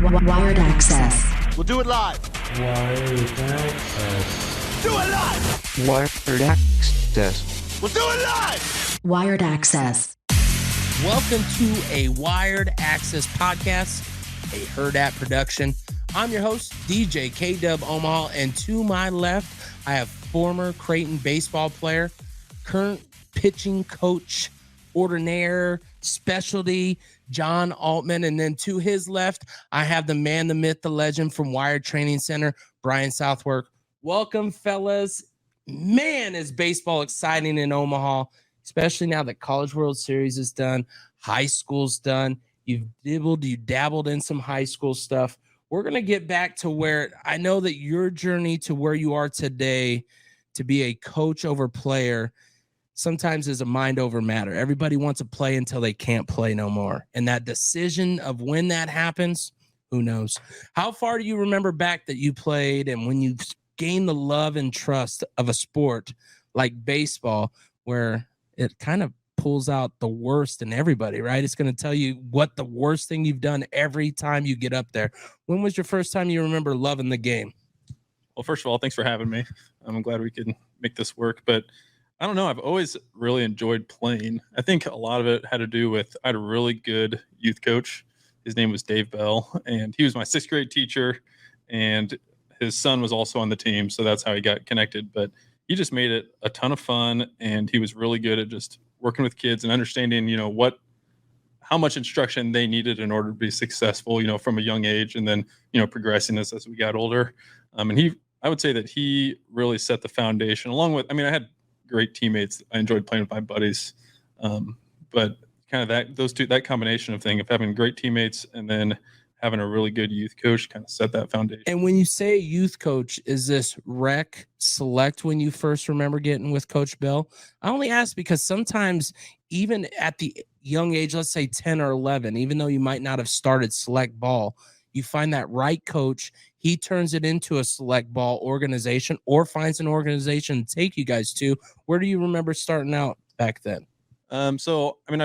Wired Axcess. We'll do it live. Wired Axcess. Do it live. Wired Axcess. We'll do it live. Wired Axcess. Welcome to a Wired Axcess podcast, a Hurrdat production. I'm your host, DJ K-Dub Omaha, and to my left, I have former Creighton baseball player, current pitching coach, ordinaire, specialty, John Oltman, and then to his left, I have the man, the myth, the legend from Wired Training Center, Brian Southwork. Welcome, fellas. Man, is baseball exciting in Omaha, especially now that College World Series is done, high school's done. You dabbled in some high school stuff. We're going to get back to where I know that your journey to where you are today to be a coach over player sometimes is a mind over matter. Everybody wants to play until they can't play no more. And that decision of when that happens, who knows? How far do you remember back that you played and when you gained the love and trust of a sport like baseball, where it kind of pulls out the worst in everybody, right? It's going to tell you what the worst thing you've done every time you get up there. When was your first time you remember loving the game? Well, first of all, thanks for having me. I'm glad we could make this work, but I don't know. I've always really enjoyed playing. I think a lot of it had to do with I had a really good youth coach. His name was Dave Bell, and he was my sixth grade teacher, and his son was also on the team, so that's how he got connected. But he just made it a ton of fun, and he was really good at just working with kids and understanding, how much instruction they needed in order to be successful, from a young age, and then, progressing as we got older. And I would say that he really set the foundation along with, I had great teammates. I enjoyed playing with my buddies. But kind of that combination of thing of having great teammates and then having a really good youth coach kind of set that foundation. And when you say youth coach, is this rec select when you first remember getting with Coach Bell? I only ask because sometimes even at the young age, let's say 10 or 11, even though you might not have started select ball, you find that right coach, he turns it into a select ball organization or finds an organization to take you guys to. Where do you remember starting out back then? I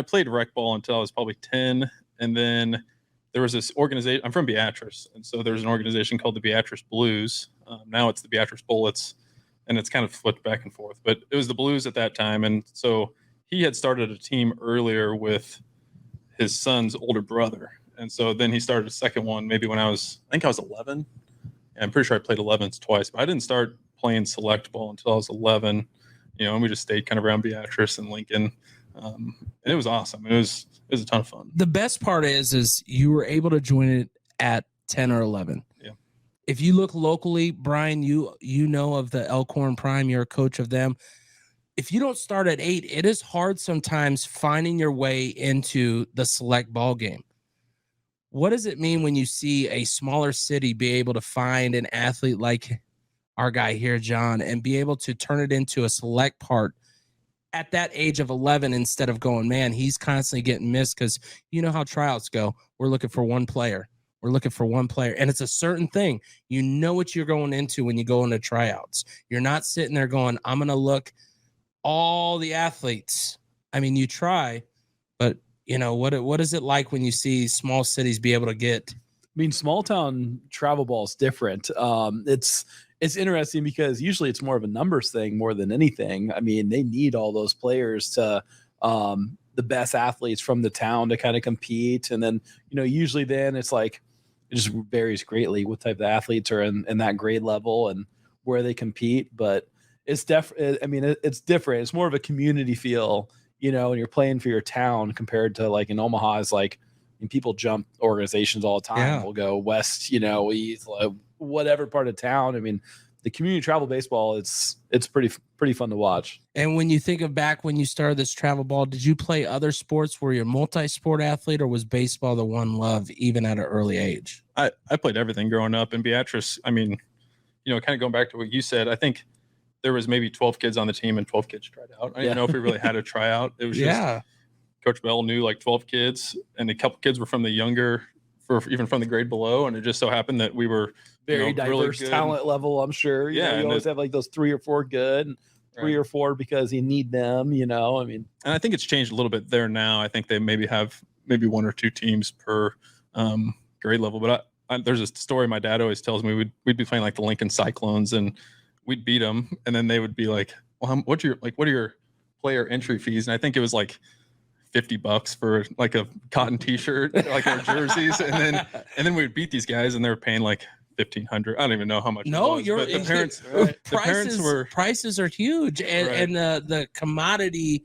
played rec ball until I was probably 10. And then there was this organization. I'm from Beatrice. And so there's an organization called the Beatrice Blues. Now it's the Beatrice Bullets. And it's kind of flipped back and forth. But it was the Blues at that time. And so he had started a team earlier with his son's older brother. And so then he started a second one maybe when I was 11. I'm pretty sure I played 11s twice, but I didn't start playing select ball until I was 11, and we just stayed kind of around Beatrice and Lincoln. And it was awesome. It was a ton of fun. The best part is you were able to join it at 10 or 11. Yeah. If you look locally, Brian, you know of the Elkhorn Prime, you're a coach of them. If you don't start at 8, it is hard sometimes finding your way into the select ball game. What does it mean when you see a smaller city be able to find an athlete like our guy here, John, and be able to turn it into a select part at that age of 11 instead of going, man, he's constantly getting missed because you know how tryouts go. We're looking for one player. And it's a certain thing. You know what you're going into when you go into tryouts. You're not sitting there going, I'm going to look all the athletes. You try, but what is it like when you see small cities be able to get? Small town travel ball is different. It's interesting because usually it's more of a numbers thing more than anything. They need all those players to the best athletes from the town to kind of compete. And then, usually then it's like, it just varies greatly what type of athletes are in that grade level and where they compete. But it's it's different. It's more of a community feel, and you're playing for your town compared to like in Omaha is like, people jump organizations all the time. Yeah. We'll go west, east, whatever part of town. The community travel baseball, it's pretty fun to watch. And when you think of back when you started this travel ball, did you play other sports? Were you a multi-sport athlete, or was baseball the one love even at an early age? I played everything growing up in Beatrice. Kind of going back to what you said, I think there was maybe 12 kids on the team and 12 kids tried out. I didn't know if we really had a tryout. It was just Coach Bell knew like 12 kids, and a couple kids were from the younger, even from the grade below. And it just so happened that we were very diverse really good talent level, I'm sure. You always have like those 3 or 4 good, and 3 or 4 because you need them, And I think it's changed a little bit there now. I think they maybe have 1 or 2 teams per grade level. But there's a story my dad always tells me. We'd be playing like the Lincoln Cyclones, and we'd beat them, and then they would be like, well, what are your player entry fees? And I think it was like $50 for like a cotton t-shirt, like their jerseys. And then we'd beat these guys and they were paying like $1,500. I don't even know how much. No, it was, but the parents, prices are huge. And the commodity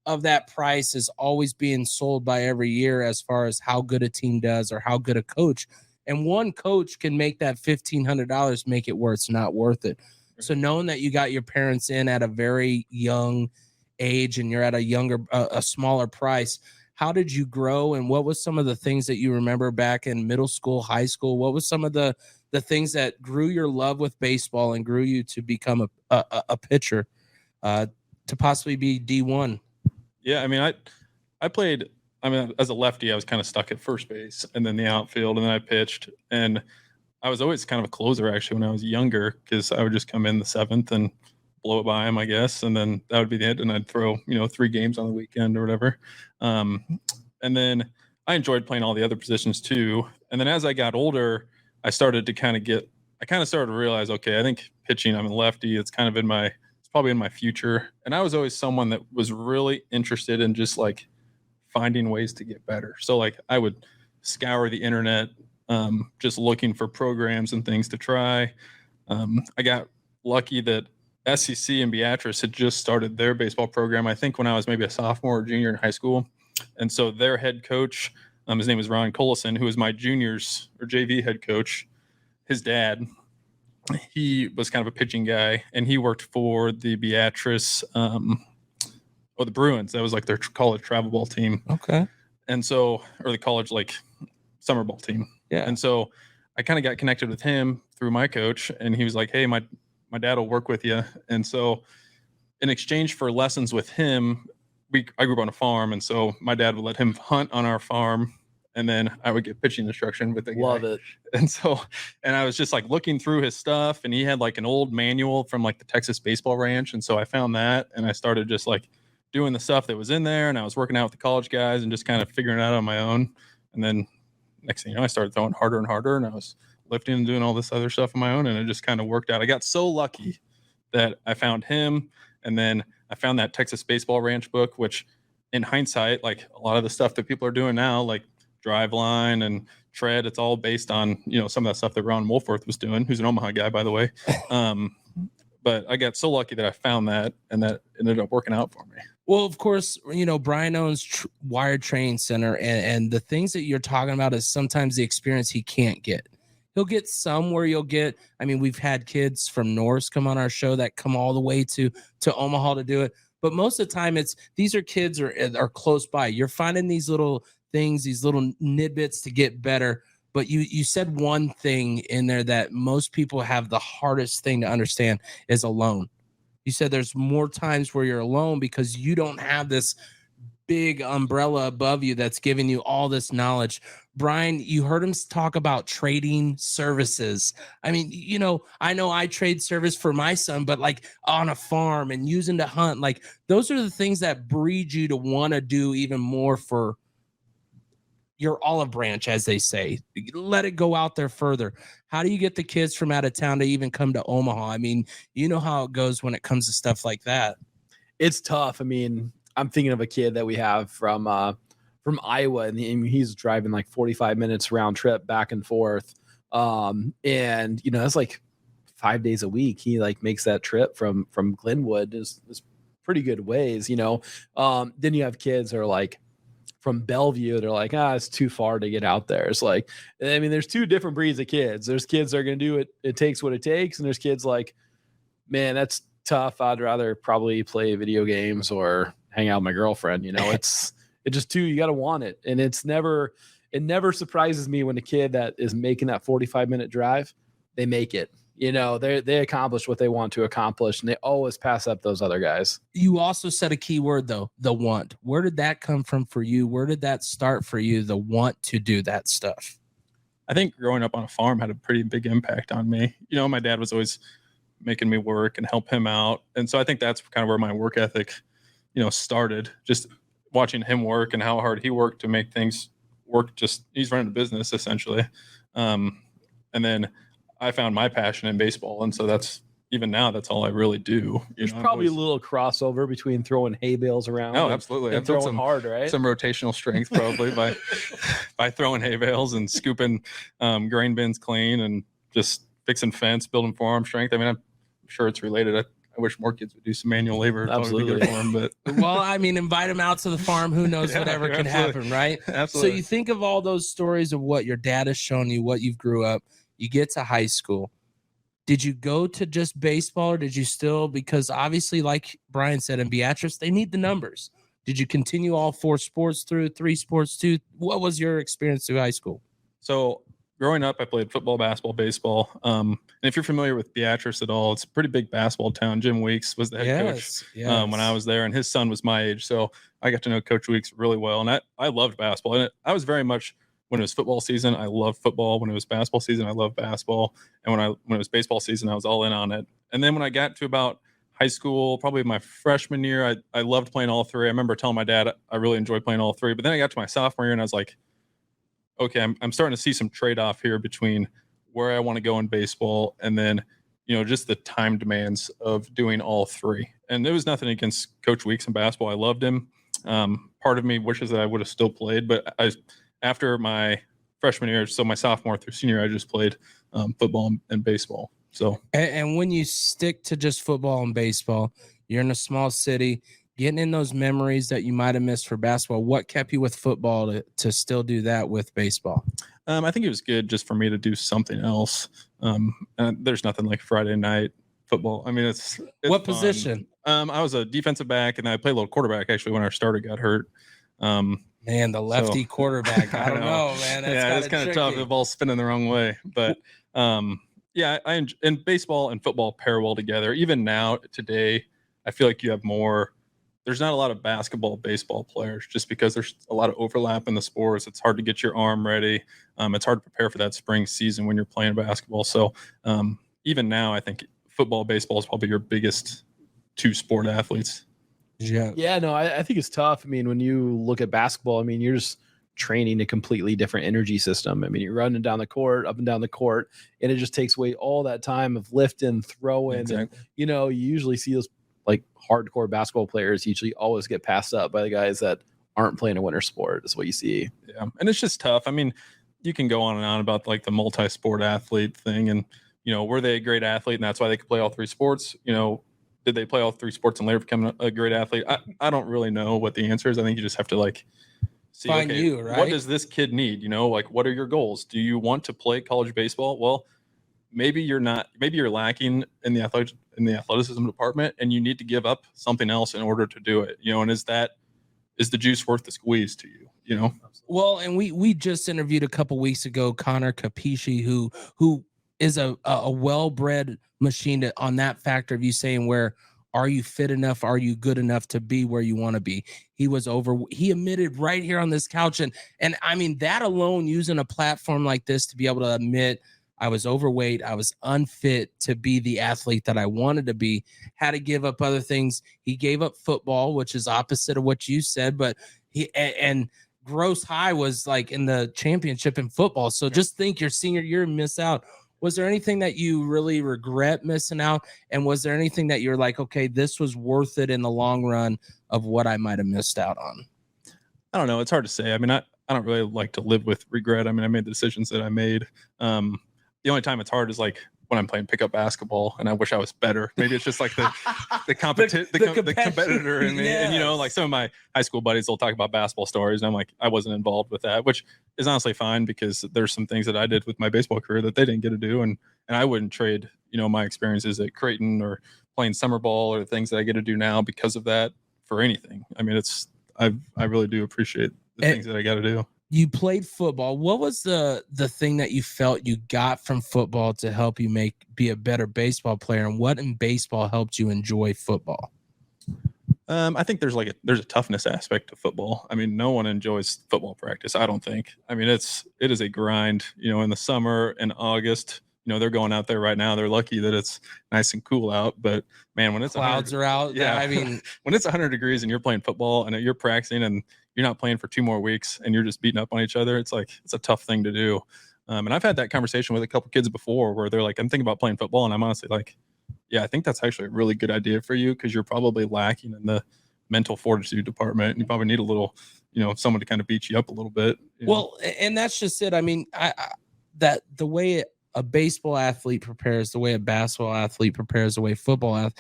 of that price is always being sold by every year as far as how good a team does or how good a coach. And one coach can make that $1,500 make it where it's not worth it. So knowing that you got your parents in at a very young age and you're at a smaller price, how did you grow, and what was some of the things that you remember back in middle school, high school? What was some of the things that grew your love with baseball and grew you to become a pitcher, to possibly be D1? Yeah, I mean, I played. I mean, as a lefty, I was kind of stuck at first base and then the outfield, and then I pitched. And I was always kind of a closer actually when I was younger, because I would just come in the seventh and blow it by him, I guess, and then that would be the end, and I'd throw 3 games on the weekend or whatever. And then I enjoyed playing all the other positions too. And then as I got older, I started to realize, okay, I think pitching, I'm a lefty, it's probably in my future. And I was always someone that was really interested in just like finding ways to get better. So like I would scour the internet, just looking for programs and things to try. I got lucky that SEC and Beatrice had just started their baseball program, I think when I was maybe a sophomore or junior in high school. And so their head coach, his name is Ron Collison, who was my juniors or JV head coach. His dad, he was kind of a pitching guy, and he worked for the Beatrice, the Bruins. That was like their college travel ball team. Okay. And so, or the college like summer ball team. Yeah. And so I kind of got connected with him through my coach, and he was like, hey, my dad will work with you. And so in exchange for lessons with him, I grew up on a farm. And so my dad would let him hunt on our farm, and then I would get pitching instruction with the guy. Love it. And I was just like looking through his stuff, and he had like an old manual from like the Texas Baseball Ranch. And so I found that, and I started just like doing the stuff that was in there, and I was working out with the college guys and just kind of figuring it out on my own. And then next thing you know, I started throwing harder and harder, and I was lifting and doing all this other stuff on my own, and it just kind of worked out. I got so lucky that I found him, and then I found that Texas Baseball Ranch book, which in hindsight, like a lot of the stuff that people are doing now, like drive line and tread, it's all based on, some of that stuff that Ron Wolforth was doing, who's an Omaha guy, by the way. But I got so lucky that I found that, and that ended up working out for me. Well, of course, Brian owns Wired Training Center, and the things that you're talking about is sometimes the experience he can't get. He'll get some where we've had kids from Norris come on our show that come all the way to Omaha to do it. But most of the time these are kids are close by. You're finding these little things, these little nidbits to get better. But you said one thing in there that most people have the hardest thing to understand is alone. You said there's more times where you're alone because you don't have this big umbrella above you that's giving you all this knowledge. Brian, you heard him talk about trading services. I mean, I know I trade service for my son, but like on a farm and using to hunt, like those are the things that breed you to want to do even more for your olive branch, as they say. Let it go out there further. How do you get the kids from out of town to even come to Omaha? I mean, you know how it goes when it comes to stuff like that. It's tough. I mean, I'm thinking of a kid that we have from Iowa, and he's driving like 45 minutes round trip back and forth. And that's like 5 days a week. He like makes that trip from Glenwood is pretty good ways, Then you have kids that are like from Bellevue. They're like, it's too far to get out there. It's like, there's two different breeds of kids. There's kids that are going to do it. It takes what it takes. And there's kids like, man, that's tough. I'd rather probably play video games or hang out with my girlfriend. It's just too, you got to want it. And it never surprises me when a kid that is making that 45-minute drive, they make it. They accomplish what they want to accomplish, and they always pass up those other guys. You also said a key word, though, the want. Where did that come from for you? Where did that start for you, the want to do that stuff? I think growing up on a farm had a pretty big impact on me. My dad was always making me work and help him out. And so I think that's kind of where my work ethic, started, just watching him work and how hard he worked to make things he's running a business essentially. And then I found my passion in baseball. And so that's all I really do. There's probably a little crossover between throwing hay bales around. Oh, absolutely. And throwing hard, right? Some rotational strength probably by throwing hay bales and scooping grain bins clean and just fixing fence, building forearm strength. I mean, I'm sure it's related. I wish more kids would do some manual labor. Absolutely. For them, but well, I mean, invite them out to the farm. Who knows, whatever can happen, right? Absolutely. So you think of all those stories of what your dad has shown you, what you've grew up. You get to high school. Did you go to just baseball, or did you still, because obviously, like Brian said, in Beatrice, they need the numbers. Did you continue all 4 sports through, 3 sports too? What was your experience through high school? So growing up, I played football, basketball, baseball. And if you're familiar with Beatrice at all, it's a pretty big basketball town. Jim Weeks was the head coach when I was there, and his son was my age. So I got to know Coach Weeks really well. And I loved basketball. And I was very much, when it was football season, I loved football. When it was basketball season, I loved basketball. And when it was baseball season, I was all in on it. And then when I got to about high school, probably my freshman year, I loved playing all 3. I remember telling my dad I really enjoyed playing all 3. But then I got to my sophomore year and I was like, okay, I'm starting to see some trade-off here between where I want to go in baseball and then, just the time demands of doing all 3. And there was nothing against Coach Weeks in basketball. I loved him. Part of me wishes that I would have still played, but after my freshman year, so my sophomore through senior, I just played football and baseball. So, and when you stick to just football and baseball, you're in a small city, getting in those memories that you might have missed for basketball. What kept you with football to still do that with baseball? I think it was good just for me to do something else. And there's nothing like Friday night football. I mean, it's what fun. Position? I was a defensive back, and I played a little quarterback actually when our starter got hurt. Man, the lefty quarterback. I don't know, man. That's it's kind of tough. The ball's spinning the wrong way. But and baseball and football pair well together. Even now, today, I feel like you have more. There's not a lot of baseball players just because there's a lot of overlap in the sports. It's hard to get your arm ready. It's hard to prepare for that spring season when you're playing basketball. So even now, I think football, baseball is probably your biggest 2 sport athletes. Yeah, no, I think it's tough. I mean, when you look at basketball, I mean, you're just training a completely different energy system. I mean, you're running down the court, up and down the court, and it just takes away all that time of lifting, throwing. Exactly. And, you usually see those like hardcore basketball players usually always get passed up by the guys that aren't playing a winter sport. Is what you see. Yeah, and it's just tough. I mean, you can go on and on about like the multi-sport athlete thing, and were they a great athlete, and that's why they could play all 3 sports? Did they play all 3 sports and later become a great athlete? I don't really know what the answer is. I think you just have to see, find you, right? What does this kid need? What are your goals? Do you want to play college baseball? Well, maybe you're not. Maybe you're lacking in the athleticism department, and you need to give up something else in order to do it. And is the juice worth the squeeze to you? Well, and we just interviewed a couple weeks ago Connor Capisci, who is a well-bred machine on that factor of you saying, where are you fit enough? Are you good enough to be where you want to be? He admitted right here on this couch. And I mean, that alone, using a platform like this to be able to admit I was overweight, I was unfit to be the athlete that I wanted to be, had to give up other things. He gave up football, which is opposite of what you said, but and gross high was like in the championship in football. So just think your senior year, miss out. Was there anything that you really regret missing out? And was there anything that you're like, okay, this was worth it in the long run of what I might have missed out on? I don't know. It's hard to say. I mean, I don't really like to live with regret. I mean, I made the decisions that I made. The only time it's hard is like when I'm playing pickup basketball and I wish I was better. Maybe it's just like the competitor in me. Yes. And, like some of my high school buddies will talk about basketball stories. And I'm like, I wasn't involved with that, which is honestly fine because there's some things that I did with my baseball career that they didn't get to do. And I wouldn't trade, my experiences at Creighton or playing summer ball or things that I get to do now because of that for anything. I mean, I really do appreciate the things that I got to do. You played football. What was the thing that you felt you got from football to help you be a better baseball player? And what in baseball helped you enjoy football? I think there's a toughness aspect to football. I mean, no one enjoys football practice, I don't think. I mean, it is a grind, in the summer and August, they're going out there right now. They're lucky that it's nice and cool out, but man, when it's clouds are out. Yeah. I mean, when it's 100 degrees and you're playing football and you're practicing and you're not playing for 2 more weeks and you're just beating up on each other. It's like, it's a tough thing to do. And I've had that conversation with a couple kids before where they're like, I'm thinking about playing football. And I'm honestly like, yeah, I think that's actually a really good idea for you, because you're probably lacking in the mental fortitude department. And you probably need a little, someone to kind of beat you up a little bit. Well, and that's just it. I mean, that the way a baseball athlete prepares, the way a basketball athlete prepares, the way football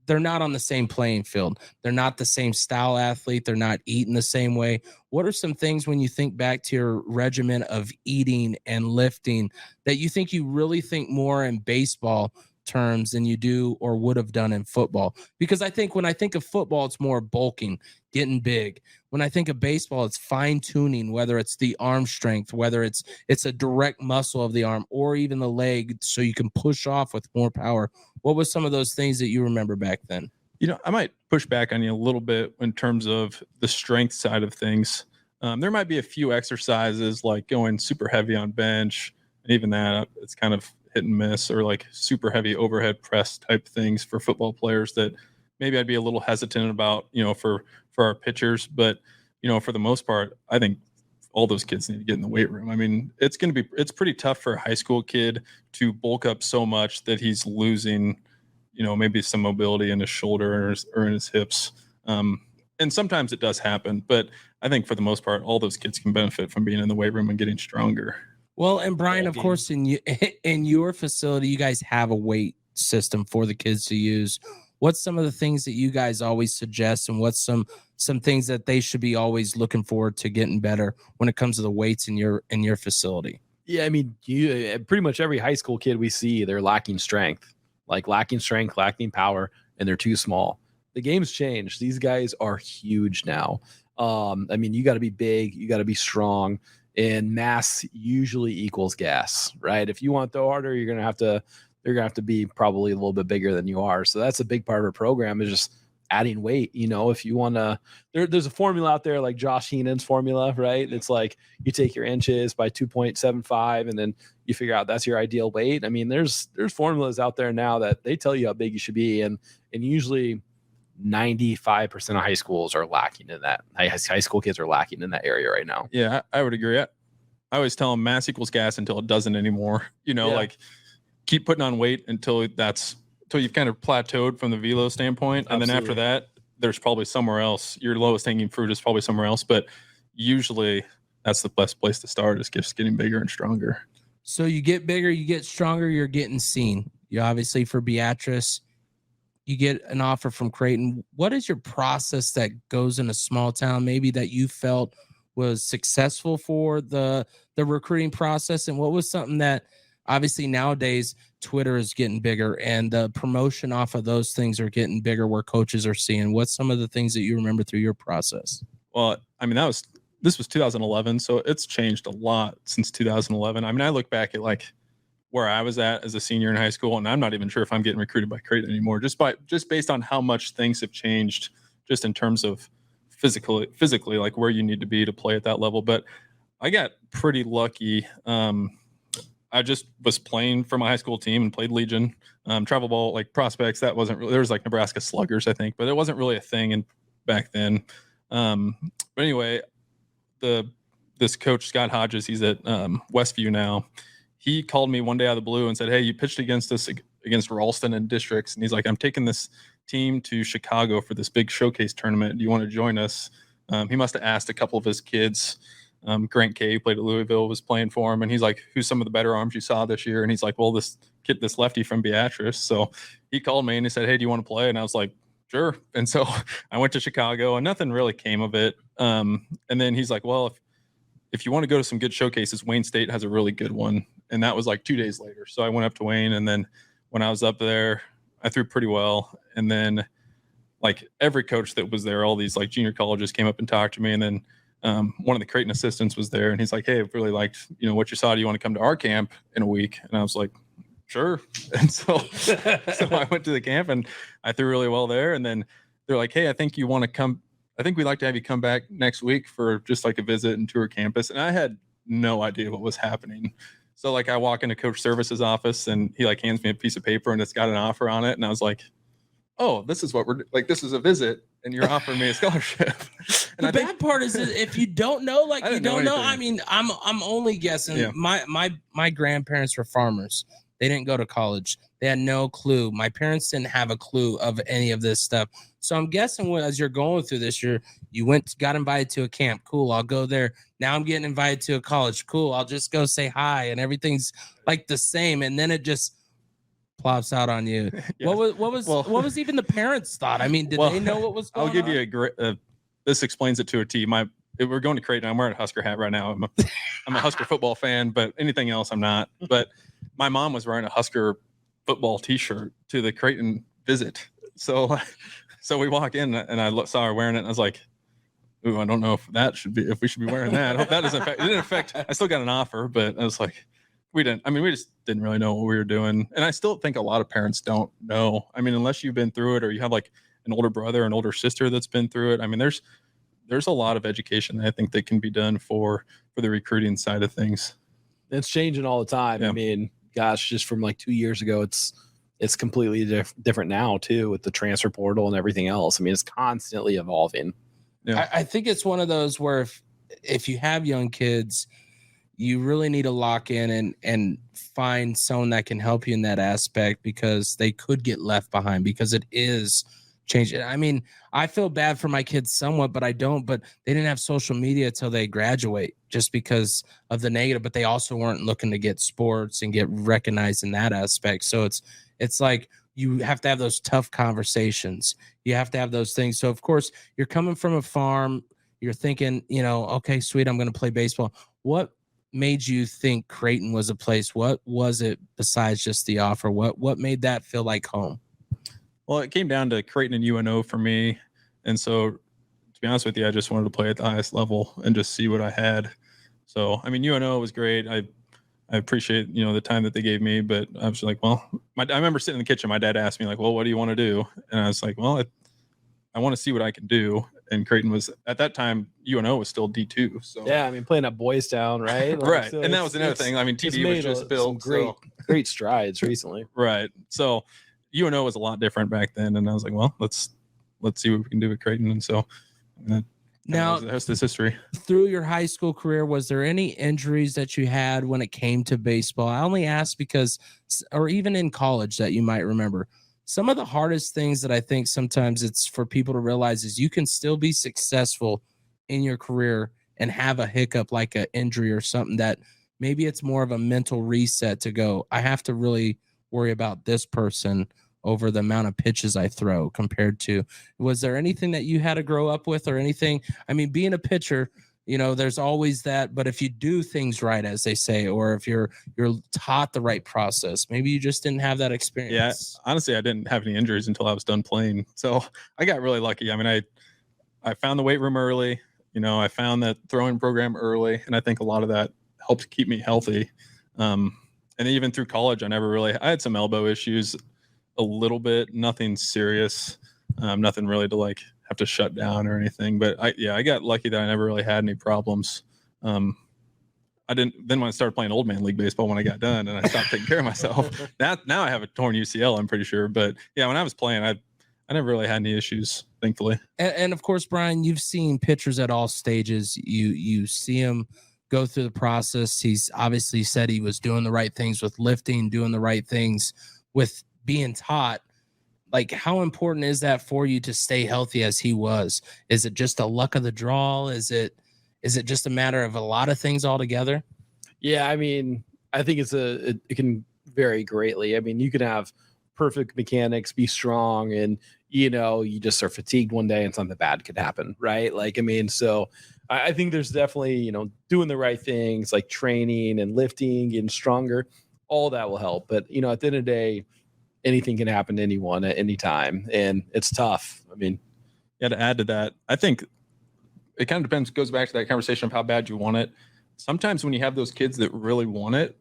they're not on the same playing field. They're not the same style athlete. They're not eating the same way. What are some things when you think back to your regimen of eating and lifting that you think you really think more in baseball terms than you do or would have done in football? Because I think when I think of football, it's more bulking, getting big. When I think of baseball, it's fine tuning, whether it's the arm strength, whether it's a direct muscle of the arm, or even the leg, so you can push off with more power. What was some of those things that you remember back then? I might push back on you a little bit in terms of the strength side of things. There might be a few exercises like going super heavy on bench, and even that, it's kind of hit and miss, or like super heavy overhead press type things for football players that maybe I'd be a little hesitant about, for our pitchers. But, for the most part, I think all those kids need to get in the weight room. I mean, it's pretty tough for a high school kid to bulk up so much that he's losing, maybe some mobility in his shoulder or in his hips. And sometimes it does happen, but I think for the most part, all those kids can benefit from being in the weight room and getting stronger. Well, and Brian, of course, in your facility, you guys have a weight system for the kids to use. What's some of the things that you guys always suggest, and what's some things that they should be always looking forward to getting better when it comes to the weights in your facility? Yeah, I mean, pretty much every high school kid we see, they're lacking strength, lacking power, and they're too small. The game's changed. These guys are huge now. I mean, you got to be big, you got to be strong. And mass usually equals gas, right? If you want to throw harder, they're gonna have to be probably a little bit bigger than you are. So that's a big part of our program, is just adding weight. If you want to, there's a formula out there like Josh Heenan's formula, right? It's like you take your inches by 2.75, and then you figure out that's your ideal weight. I mean, there's formulas out there now that they tell you how big you should be, and usually 95% of high schools are lacking in that. High school kids are lacking in that area right now. Yeah, I would agree. I always tell them mass equals gas until it doesn't anymore. Like keep putting on weight until you've kind of plateaued from the velo standpoint. And Absolutely. Then after that, there's probably somewhere else. Your lowest hanging fruit is probably somewhere else. But usually that's the best place to start, is just getting bigger and stronger. So you get bigger, you get stronger, you're getting seen. You obviously, for Beatrice, you get an offer from Creighton. What is your process that goes in a small town, maybe that you felt was successful for the recruiting process? And what was something that, obviously nowadays Twitter is getting bigger and the promotion off of those things are getting bigger, where coaches are seeing? What's some of the things that you remember through your process? Well, I mean, this was 2011, so it's changed a lot since 2011. I mean, I look back at like where I was at as a senior in high school, and I'm not even sure if I'm getting recruited by Creighton anymore, just based on how much things have changed, just in terms of physically, like where you need to be to play at that level. But I got pretty lucky. I just was playing for my high school team and played Legion, travel ball, like prospects. That wasn't really, there was like Nebraska Sluggers, I think, but it wasn't really a thing back then. But anyway, this coach, Scott Hodges, he's at Westview now. He called me one day out of the blue and said, "Hey, you pitched against us against Ralston in districts." And he's like, "I'm taking this team to Chicago for this big showcase tournament. Do you want to join us?" He must have asked a couple of his kids. Grant Kay, who played at Louisville, was playing for him. And he's like, "Who's some of the better arms you saw this year?" And he's like, "Well, this lefty from Beatrice." So he called me and he said, "Hey, do you want to play?" And I was like, "Sure." And so I went to Chicago and nothing really came of it. And then he's like, "Well, if you want to go to some good showcases, Wayne State has a really good one." And that was like 2 days later. So I went up to Wayne, and then when I was up there, I threw pretty well. And then like every coach that was there, all these like junior colleges came up and talked to me. And then one of the Creighton assistants was there, and he's like, "Hey, I've really liked, what you saw. Do you want to come to our camp in a week?" And I was like, "Sure." And so I went to the camp and I threw really well there. And then they're like, "Hey, I think you want to come. I think we'd like to have you come back next week for just like a visit and tour campus." And I had no idea what was happening. So like I walk into Coach Service's office and he like hands me a piece of paper and it's got an offer on it. And I was like, oh, this is what we're like. This is a visit, and you're offering me a scholarship. And The bad part is that if you don't know, like I you didn't know don't know. anything. I mean, I'm only guessing. Yeah. My grandparents were farmers. They didn't go to college. They had no clue. My parents didn't have a clue of any of this stuff. So I'm guessing as you're going through this, got invited to a camp. Cool, I'll go there. Now I'm getting invited to a college. Cool, I'll just go say hi, and everything's like the same. And then it just plops out on you. Yeah. What was even the parents' thought? I mean, did they know what was going on? I'll give you a great. This explains it to a T. We're going to Creighton. I'm wearing a Husker hat right now. I'm a Husker football fan, but anything else I'm not. But my mom was wearing a Husker football T-shirt to the Creighton visit. So we walk in and I saw her wearing it, and I was like, "Ooh, I don't know if we should be wearing that. I hope that doesn't affect." It didn't affect. I still got an offer, but I was like, we just didn't really know what we were doing. And I still think a lot of parents don't know. I mean, unless you've been through it or you have like an older brother, an older sister that's been through it. I mean, there's a lot of education that I think that can be done for the recruiting side of things. It's changing all the time. Yeah. I mean, gosh, just from like 2 years ago, it's completely different now too, with the transfer portal and everything else. I mean, it's constantly evolving. Yeah. I think it's one of those where if you have young kids, you really need to lock in and find someone that can help you in that aspect, because they could get left behind, because it is changing. I mean, I feel bad for my kids somewhat, but I don't. But they didn't have social media till they graduate, just because of the negative. But they also weren't looking to get sports and get recognized in that aspect. So it's like you have to have those tough conversations. You have to have those things. So of course, you're coming from a farm. You're thinking, okay, sweet, I'm going to play baseball. What made you think Creighton was a place? What was it besides just the offer? What made that feel like home? Well, it came down to Creighton and UNO for me. And so, to be honest with you, I just wanted to play at the highest level and just see what I had. So, I mean, UNO was great. I appreciate, the time that they gave me, but I was like, well, I remember sitting in the kitchen. My dad asked me like, well, what do you want to do? And I was like, well, I want to see what I can do. And Creighton was, at that time, UNO was still D2. So Yeah, I mean, playing at Boys Town, right? Like, right. so and that was another thing. I mean, TD was just built. Great strides recently. Right. So UNO was a lot different back then. And I was like, well, let's see what we can do with Creighton. And so now that's this history. Through your high school career, was there any injuries that you had when it came to baseball? I only ask because, or even in college, that you might remember. Some of the hardest things that I think sometimes it's for people to realize is you can still be successful in your career and have a hiccup like an injury or something that maybe it's more of a mental reset to go, I have to really worry about this person over the amount of pitches I throw compared to. Was there anything that you had to grow up with or anything? I mean, being a pitcher, there's always that, but if you do things right, as they say, or if you're taught the right process, maybe you just didn't have that experience. Yeah, honestly, I didn't have any injuries until I was done playing. So I got really lucky. I mean, I found the weight room early. I found that throwing program early, and I think a lot of that helped keep me healthy. And even through college, I had some elbow issues a little bit, nothing serious, nothing really to like have to shut down or anything. But I got lucky that I never really had any problems. I didn't. Then when I started playing old man league baseball, when I got done and I stopped taking care of myself, now I have a torn UCL, I'm pretty sure. But yeah, when I was playing, I never really had any issues, thankfully. And of course, Brian, you've seen pitchers at all stages. You see him go through the process. He's obviously said he was doing the right things with lifting, doing the right things with being taught. Like, how important is that for you to stay healthy as he was? Is it just a luck of the draw? Is it just a matter of a lot of things altogether? Yeah, I mean, I think it can vary greatly. I mean, you can have perfect mechanics, be strong, and you just are fatigued one day and something bad could happen, right? Like, I mean, so I think there's definitely, doing the right things like training and lifting, getting stronger, all that will help. But, at the end of the day, anything can happen to anyone at any time, and it's tough. I mean, yeah, to add to that, I think it kind of depends, goes back to that conversation of how bad you want it. Sometimes when you have those kids that really want it,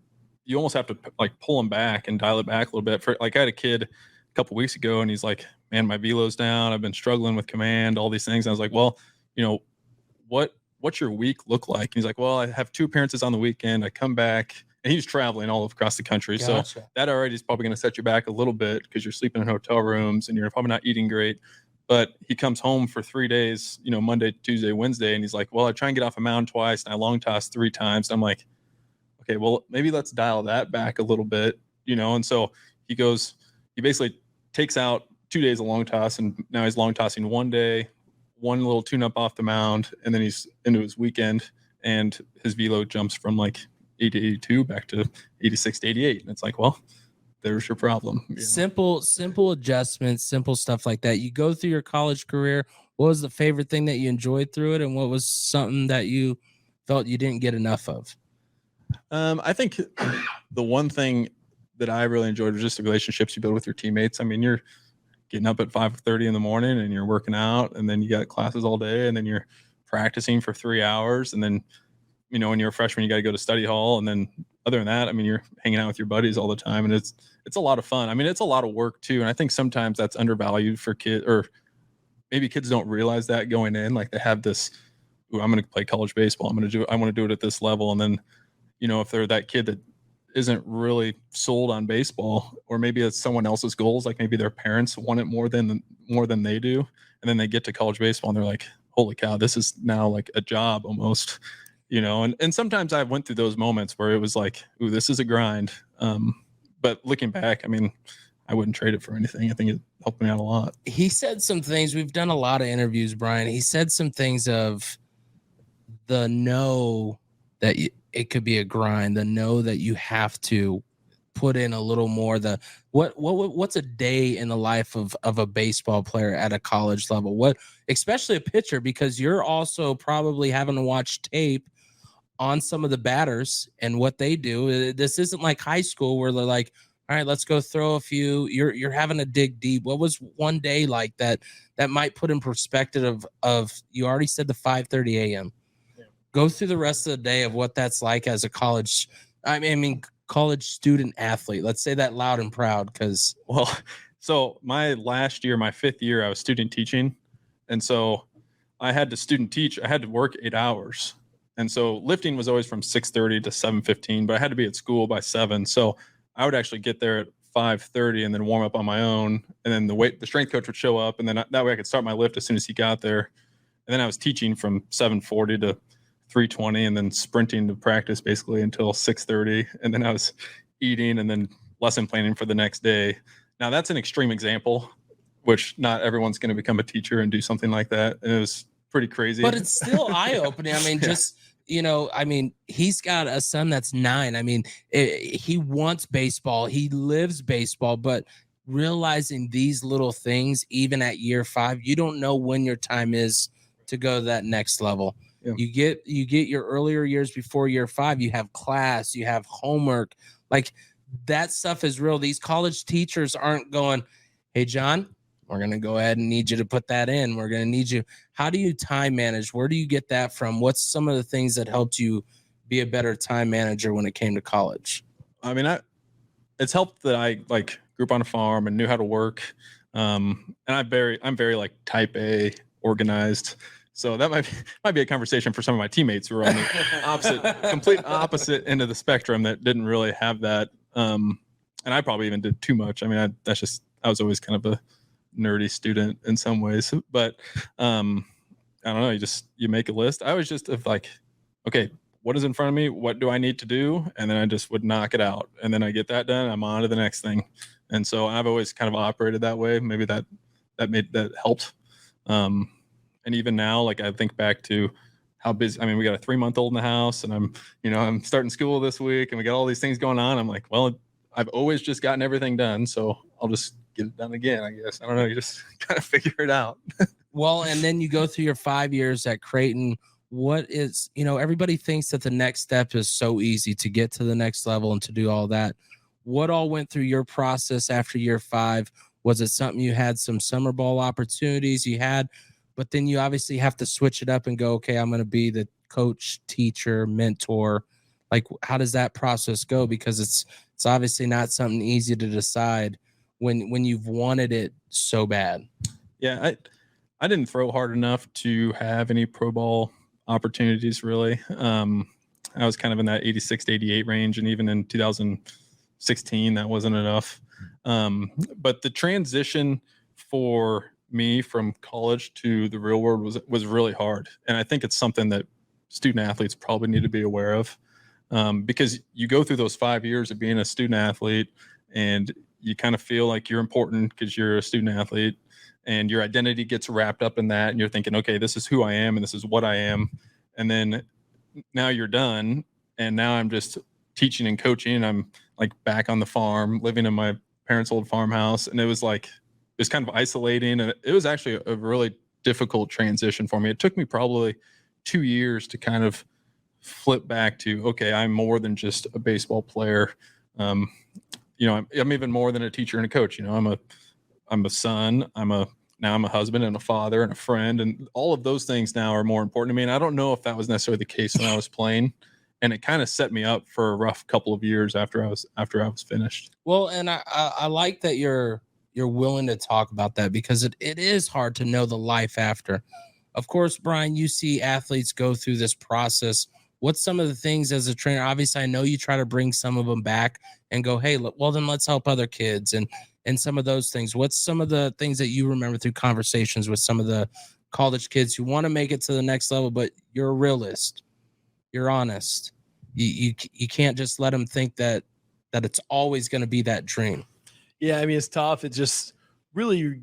you almost have to like pull them back and dial it back a little bit. I had a kid a couple weeks ago and he's like, man, my velo's down. I've been struggling with command, all these things. And I was like, well, what's your week look like? And he's like, well, I have 2 appearances on the weekend. I come back and he's traveling all across the country. Gotcha. So that already is probably going to set you back a little bit because you're sleeping in hotel rooms and you're probably not eating great. But he comes home for 3 days, Monday, Tuesday, Wednesday. And he's like, well, I try and get off a mound twice and I long toss 3 times. And I'm like, okay, well, maybe let's dial that back a little bit, And so he basically takes out 2 days of long toss. And now he's long tossing 1 day, one little tune up off the mound. And then he's into his weekend and his velo jumps from like 80 to 82 back to 86 to 88. And it's like, well, there's your problem. Simple adjustments, simple stuff like that. You go through your college career. What was the favorite thing that you enjoyed through it? And what was something that you felt you didn't get enough of? I think the one thing that I really enjoyed was just the relationships you build with your teammates. I mean, you're getting up at 5:30 in the morning and you're working out, and then you got classes all day, and then you're practicing for 3 hours. And then, when you're a freshman, you got to go to study hall. And then other than that, I mean, you're hanging out with your buddies all the time, and it's a lot of fun. I mean, it's a lot of work too. And I think sometimes that's undervalued for kids, or maybe kids don't realize that going in, like they have this, I'm going to play college baseball. I want to do it at this level. And then, if they're that kid that isn't really sold on baseball, or maybe it's someone else's goals, like maybe their parents want it more than they do. And then they get to college baseball and they're like, holy cow, this is now like a job almost, and sometimes I went through those moments where it was like, ooh, this is a grind. But looking back, I mean, I wouldn't trade it for anything. I think it helped me out a lot. He said some things. We've done a lot of interviews, Brian. He said some things of the know that it could be a grind, the know that you have to put in a little more, the what's a day in the life of a baseball player at a college level, especially a pitcher, because you're also probably having to watch tape on some of the batters and what they do. This isn't like high school where they're like, all right, let's go throw a few. You're having to dig deep. What was one day like that might put in perspective of you already said the 5:30 a.m. Yeah. Go through the rest of the day of what that's like as a college student athlete. Let's say that loud and proud, because so my last year, my 5th year, I was student teaching, and so I had to student teach. I had to work 8 hours. And so lifting was always from 6:30 to 7:15, but I had to be at school by 7. So I would actually get there at 5:30 and then warm up on my own. And then the strength coach would show up, and then that way I could start my lift as soon as he got there. And then I was teaching from 7:40 to 3:20, and then sprinting to practice basically until 6:30. And then I was eating and then lesson planning for the next day. Now that's an extreme example, which not everyone's going to become a teacher and do something like that. And it was pretty crazy. But it's still eye-opening. I mean, just he's got a son that's 9. I mean, he wants baseball. He lives baseball, but realizing these little things, even at year 5, you don't know when your time is to go to that next level. Yeah. You get your earlier years before year 5, you have class, you have homework. Like, that stuff is real. These college teachers aren't going, hey, John, we're going to go ahead and need you to put that in. We're going to need you. How do you time manage? Where do you get that from? What's some of the things that helped you be a better time manager when it came to college? I mean, it's helped that I grew up on a farm and knew how to work. And I'm very like type A, organized. So that might be a conversation for some of my teammates who are on the complete opposite end of the spectrum that didn't really have that. And I probably even did too much. I mean, I was always kind of a nerdy student in some ways, but I don't know, you make a list. I was just like, okay, what is in front of me? What do I need to do? And then I just would knock it out. And then I get that done, I'm on to the next thing. And so I've always kind of operated that way. Maybe that helped. And even now, like, I think back to how busy, I mean, we got a 3-month-old in the house, and I'm starting school this week, and we got all these things going on. I'm like, well, I've always just gotten everything done, so I'll just get it done again, I guess. I don't know. You just kind of figure it out. Well, and then you go through your 5 years at Creighton. What is, everybody thinks that the next step is so easy to get to the next level and to do all that. What all went through your process after year 5? Was it something you had some summer ball opportunities you had, but then you obviously have to switch it up and go, okay, I'm going to be the coach, teacher, mentor. Like, how does that process go? Because it's obviously not something easy to decide when you've wanted it so bad. Yeah, I didn't throw hard enough to have any pro ball opportunities, really. I was kind of in that 86 to 88 range. And even in 2016, that wasn't enough. But the transition for me from college to the real world was really hard. And I think it's something that student athletes probably need to be aware of, because you go through those 5 years of being a student athlete and you kind of feel like you're important because you're a student athlete, and your identity gets wrapped up in that. And you're thinking, okay, this is who I am and this is what I am. And then now you're done. And now I'm just teaching and coaching. And I'm like back on the farm, living in my parents' old farmhouse. And it was kind of isolating. And it was actually a really difficult transition for me. It took me probably 2 years to kind of flip back to, okay, I'm more than just a baseball player. I'm even more than a teacher and a coach. I'm a son. Now I'm a husband and a father and a friend, and all of those things now are more important to me. And I don't know if that was necessarily the case when I was playing, and it kind of set me up for a rough couple of years after I was finished. Well, and I like that you're willing to talk about that, because it is hard to know the life after. Of course, Brian, you see athletes go through this process. What's some of the things as a trainer? Obviously, I know you try to bring some of them back and go, hey, well, then let's help other kids and some of those things. What's some of the things that you remember through conversations with some of the college kids who want to make it to the next level, but you're a realist, you're honest. You can't just let them think that it's always going to be that dream. Yeah, I mean, it's tough. It's just really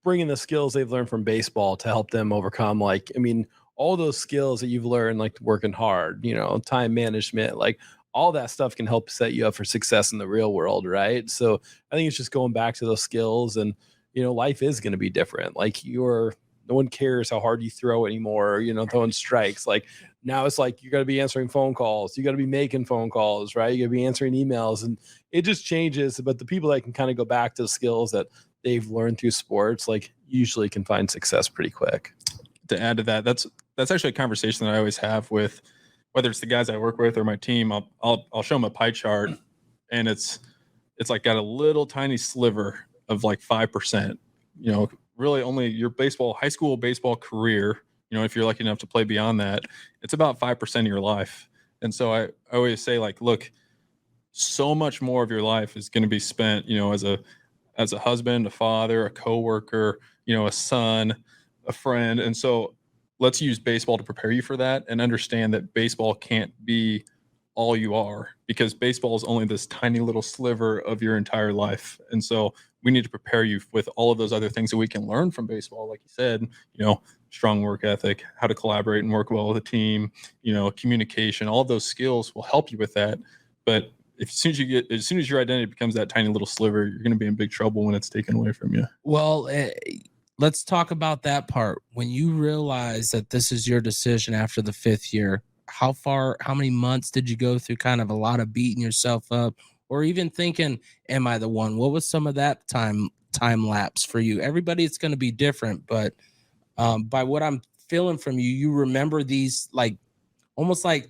bringing the skills they've learned from baseball to help them overcome, all those skills that you've learned, like working hard, time management, like all that stuff can help set you up for success in the real world, right? So I think it's just going back to those skills, and life is going to be different. Like no one cares how hard you throw anymore, throwing strikes. Like now it's like you got to be answering phone calls, you got to be making phone calls, right? You got to be answering emails, and it just changes. But the people that can kind of go back to the skills that they've learned through sports, like usually can find success pretty quick. To add to that, that's actually a conversation that I always have with, whether it's the guys I work with or my team. I'll show them a pie chart, and it's like got a little tiny sliver of like 5%, really only your high school baseball career, if you're lucky enough to play beyond that, it's about 5% of your life. And so I always say, like, look, so much more of your life is going to be spent, as a husband, a father, a coworker, a son, a friend. And so let's use baseball to prepare you for that, and understand that baseball can't be all you are, because baseball is only this tiny little sliver of your entire life. And so we need to prepare you with all of those other things that we can learn from baseball. Like you said, strong work ethic, how to collaborate and work well with a team, communication, all of those skills will help you with that. But as soon as your identity becomes that tiny little sliver, you're going to be in big trouble when it's taken away from you. Well, let's talk about that part. When you realize that this is your decision after the 5th year, how many months did you go through kind of a lot of beating yourself up, or even thinking, am I the one? What was some of that time lapse for you? Everybody, it's going to be different, but by what I'm feeling from you, you remember these like almost like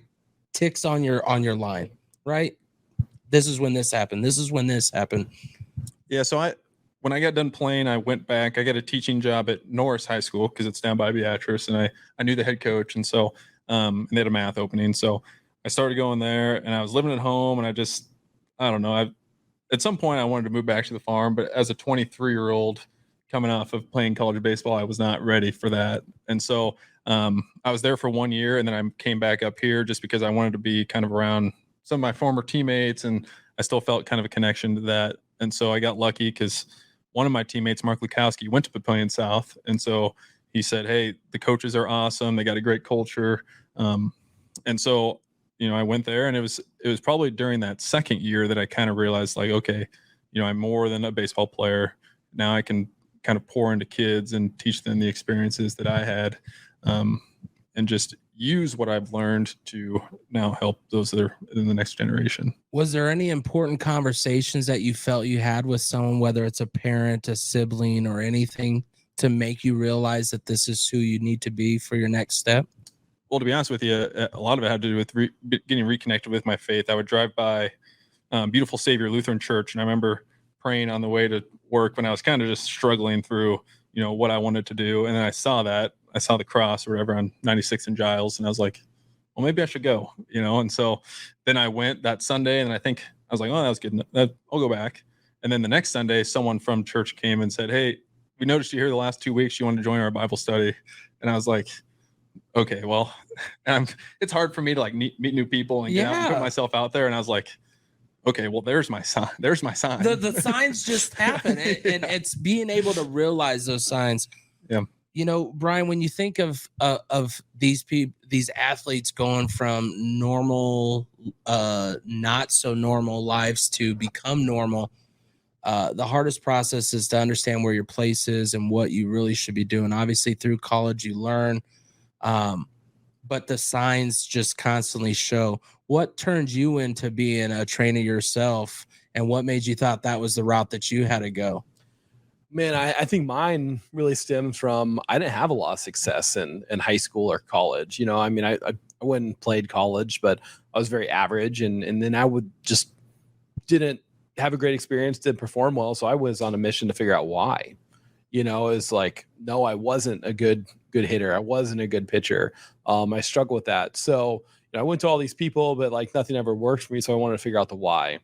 ticks on your line, right? This is when this happened. This is when this happened. Yeah. So when I got done playing, I went back. I got a teaching job at Norris High School because it's down by Beatrice, and I knew the head coach, and so and they had a math opening. So I started going there, and I was living at home, and I don't know. At some point I wanted to move back to the farm, but as a 23-year-old coming off of playing college baseball, I was not ready for that. And so I was there for 1 year, and then I came back up here just because I wanted to be kind of around some of my former teammates, and I still felt kind of a connection to that. And so I got lucky because one of my teammates, Mark Lukowski, went to Papillion South. And so he said, hey, the coaches are awesome. They got a great culture. And so, I went there, and it was probably during that second year that I kind of realized, like, okay, I'm more than a baseball player. Now I can kind of pour into kids and teach them the experiences that I had, and just use what I've learned to now help those that are in the next generation. Was there any important conversations that you felt you had with someone, whether it's a parent, a sibling, or anything, to make you realize that this is who you need to be for your next step? Well, to be honest with you, a lot of it had to do with getting reconnected with my faith. I would drive by Beautiful Savior Lutheran Church, and I remember praying on the way to work when I was kind of just struggling through, what I wanted to do. And then I saw the cross or whatever on 96 and Giles, and I was like, well, maybe I should go, And so then I went that Sunday, and I think I was like, oh, that was good. I'll go back. And then the next Sunday, someone from church came and said, hey, we noticed you here the last 2 weeks. You want to join our Bible study? And I was like, okay, well, it's hard for me to like meet new people and get out and put myself out there. And I was like, okay, well, there's my sign. There's my sign. The signs just happen, and it's being able to realize those signs. Yeah. Brian, when you think of these people, these athletes going from normal, not so normal lives to become normal, the hardest process is to understand where your place is and what you really should be doing. Obviously, through college, you learn, but the signs just constantly show. What turned you into being a trainer yourself, and what made you thought that was the route that you had to go? Man, I think mine really stems from I didn't have a lot of success in high school or college. I went and played college, but I was very average, and then I would just didn't have a great experience, didn't perform well. So I was on a mission to figure out why. It's like, no, I wasn't a good hitter. I wasn't a good pitcher. I struggled with that. So I went to all these people, but like nothing ever worked for me. So I wanted to figure out the why.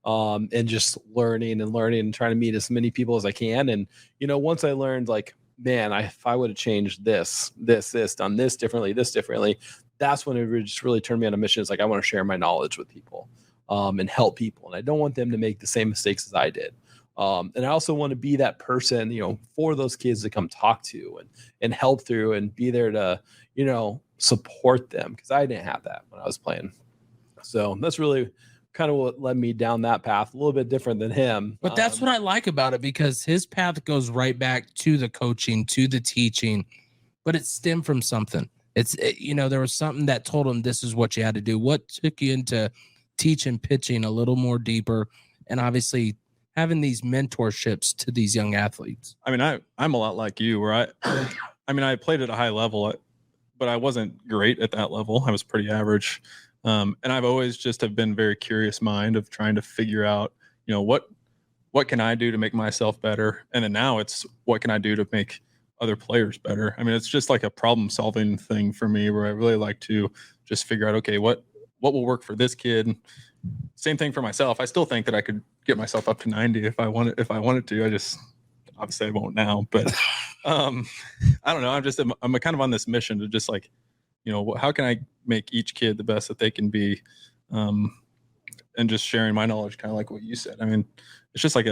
And just learning and trying to meet as many people as I can. And, once I learned like, man, if I would have changed this, done this differently, that's when it just really turned me on a mission. It's like, I want to share my knowledge with people, and help people. And I don't want them to make the same mistakes as I did. And I also want to be that person, for those kids to come talk to and help through and be there to, support them. Cause I didn't have that when I was playing. So that's really kind of what led me down that path, a little bit different than him. But that's what I like about it, because his path goes right back to the coaching, to the teaching, but it stemmed from something. There was something that told him this is what you had to do. What took you into teaching pitching a little more deeper, and obviously having these mentorships to these young athletes? I mean, I'm a lot like you, where I played at a high level, but I wasn't great at that level. I was pretty average. And I've always just have been very curious mind of trying to figure out, what can I do to make myself better? And then now it's what can I do to make other players better? I mean, it's just like a problem solving thing for me, where I really like to just figure out, okay, what will work for this kid? Same thing for myself. I still think that I could get myself up to 90 if I wanted to. I just, obviously I won't now, but I don't know. I'm kind of on this mission to just like, how can I make each kid the best that they can be? And just sharing my knowledge, kind of like what you said. I mean, it's just like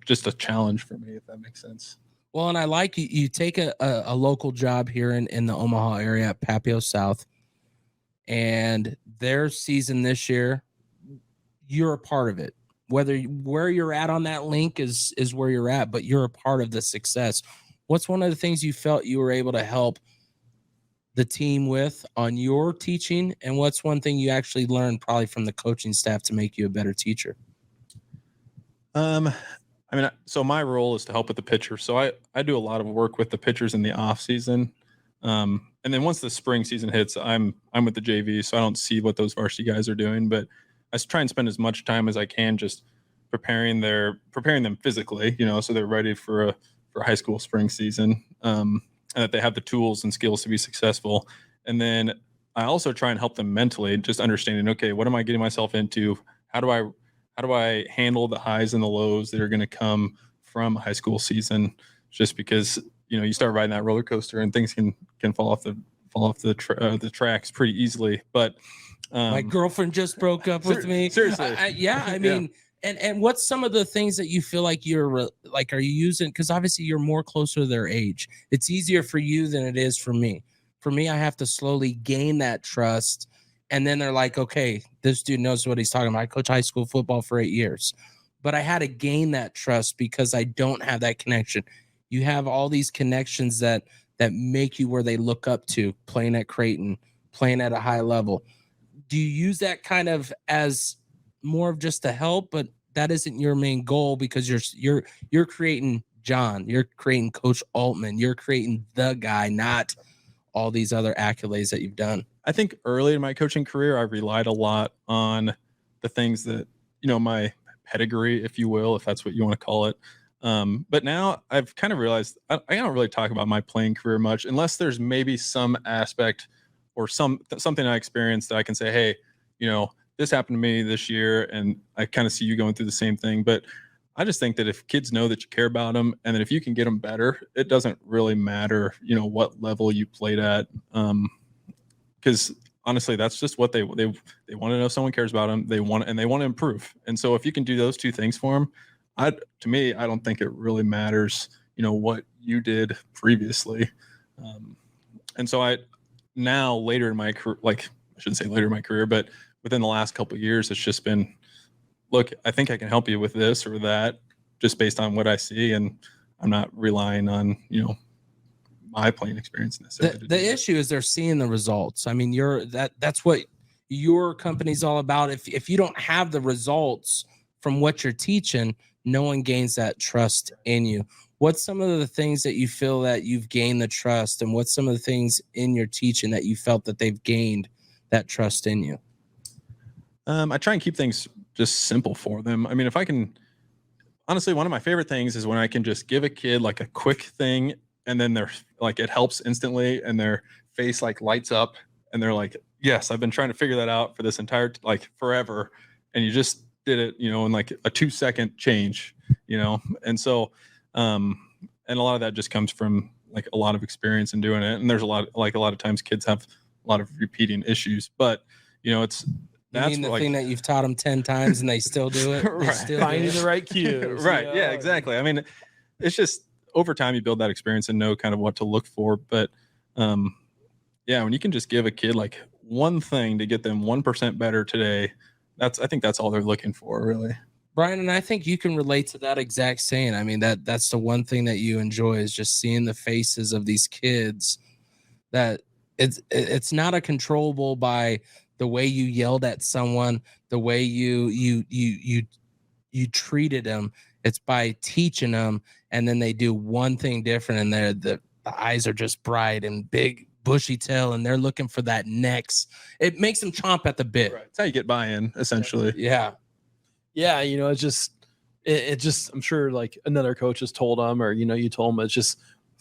just a challenge for me, if that makes sense. Well, and I like you take a local job here in the Omaha area at Papillion South, and their season this year, you're a part of it. Where you're at on that link is where you're at, but you're a part of the success. What's one of the things you felt you were able to help the team with on your teaching, and what's one thing you actually learned probably from the coaching staff to make you a better teacher? So my role is to help with the pitcher. So I do a lot of work with the pitchers in the off season. And then once the spring season hits, I'm with the JV, so I don't see what those varsity guys are doing, but I try and spend as much time as I can just preparing them physically, so they're ready for a high school spring season, and that they have the tools and skills to be successful. And then I also try and help them mentally, just understanding, okay, what am I getting myself into? How do I handle the highs and the lows that are going to come from a high school season? Just because, you start riding that roller coaster and things can fall off the tracks pretty easily. But my girlfriend just broke up with me. Seriously. I mean, and what's some of the things that you feel like are you using? Because obviously you're more closer to their age. It's easier for you than it is for me. For me, I have to slowly gain that trust. And then they're like, okay, this dude knows what he's talking about. I coach high school football for 8 years. But I had to gain that trust because I don't have that connection. You have all these connections that make you where they look up to, playing at Creighton, playing at a high level. Do you use that kind of as more of just a help, but that isn't your main goal, because you're creating John, you're creating Coach Oltman, you're creating the guy, not all these other accolades that you've done? I think early in my coaching career, I relied a lot on the things that, my pedigree, if you will, if that's what you want to call it. But now I've kind of realized I don't really talk about my playing career much, unless there's maybe some aspect or something I experienced that I can say, hey, this happened to me this year, and I kind of see you going through the same thing. But I just think that if kids know that you care about them, and that if you can get them better, it doesn't really matter, what level you played at. Because honestly, that's just what they want to know. Someone cares about them. They want to improve. And so if you can do those two things for them, to me, I don't think it really matters, what you did previously. And so now later in my career, like I shouldn't say later in my career, but within the last couple of years, it's just been, look, I think I can help you with this or that, just based on what I see, and I'm not relying on my playing experience necessarily. The issue is they're seeing the results. I mean, that's what your company's all about. If you don't have the results from what you're teaching, no one gains that trust in you. What's some of the things that you feel that you've gained the trust, and what's some of the things in your teaching that you felt that they've gained that trust in you? I try and keep things just simple for them. I mean, if I can, honestly, one of my favorite things is when I can just give a kid like a quick thing, and then they're like, it helps instantly, and their face like lights up, and they're like, yes, I've been trying to figure that out for this entire, like forever. And you just did it, in like a 2-second change, And so, and a lot of that just comes from like a lot of experience in doing it. And there's a lot of times kids have a lot of repeating issues, but that's the thing that you've taught them 10 times and they still do it. Right. Finding the right cues. Right. Yeah, exactly. I mean, it's just over time you build that experience and know kind of what to look for. But when you can just give a kid like one thing to get them 1% better today, I think that's all they're looking for, really. Brian, and I think you can relate to that exact saying. I mean, that's the one thing that you enjoy, is just seeing the faces of these kids, that it's not a controllable by the way you yelled at someone, the way you treated them. It's by teaching them, and then they do one thing different, and the eyes are just bright and big, bushy tail, and they're looking for that next. It makes them chomp at the bit. Right. It's how you get buy-in, essentially. Yeah. Yeah, it's just I'm sure like another coach has told them, or you told them, it's just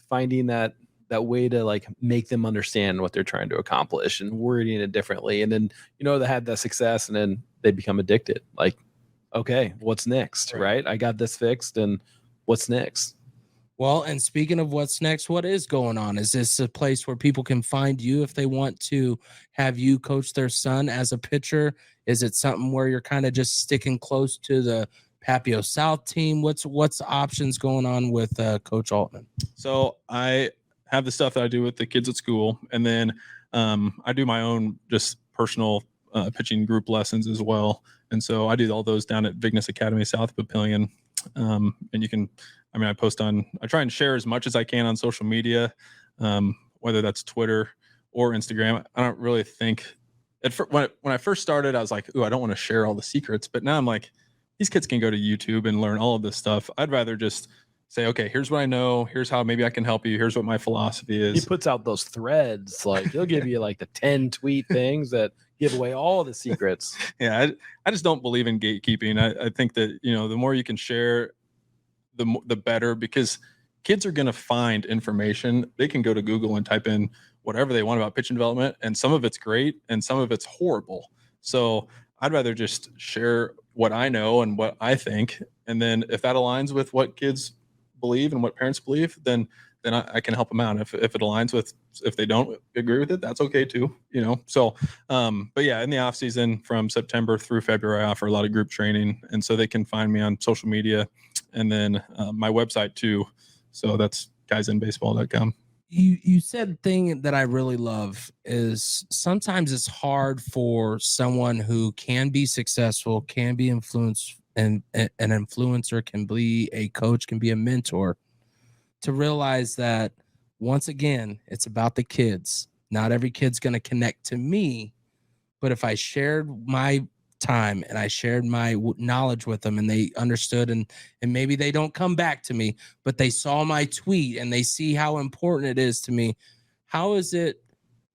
finding that way to like make them understand what they're trying to accomplish and wording it differently. And then they had that success, and then they become addicted. Like, okay, what's next? Right? I got this fixed, and what's next? Well, and speaking of what's next, what is going on? Is this a place where people can find you if they want to have you coach their son as a pitcher? Is it something where you're kind of just sticking close to the Papio South team? What's the options going on with Coach Oltman? So I have the stuff that I do with the kids at school, and then I do my own just personal pitching group lessons as well. And so I do all those down at Vignes Academy South Papillion. And you can, I try and share as much as I can on social media, whether that's Twitter or Instagram. I don't really think when I first started, I was like, I don't want to share all the secrets, but now I'm like, these kids can go to YouTube and learn all of this stuff. I'd rather just say, okay, here's what I know. Here's how maybe I can help you. Here's what my philosophy is. He puts out those threads. Like, he'll give you like the 10 tweet things that give away all the secrets. Yeah. I just don't believe in gatekeeping. I think that, the more you can share, the better, because kids are going to find information. They can go to Google and type in whatever they want about pitching development, and some of it's great and some of it's horrible. So I'd rather just share what I know and what I think. And then if that aligns with what kids believe and what parents believe, then I can help them out. If it aligns with, if they don't agree with it, that's okay too, So, but yeah, in the off season from September through February, I offer a lot of group training. And so they can find me on social media, and then my website too. So that's guysinbaseball.com. You said thing that I really love is sometimes it's hard for someone who can be successful, can be influenced, and an influencer, can be a coach, can be a mentor, to realize that once again, it's about the kids. Not every kid's going to connect to me, but if I shared my time and I shared my knowledge with them, and they understood, and maybe they don't come back to me, but they saw my tweet and they see how important it is to me. How is it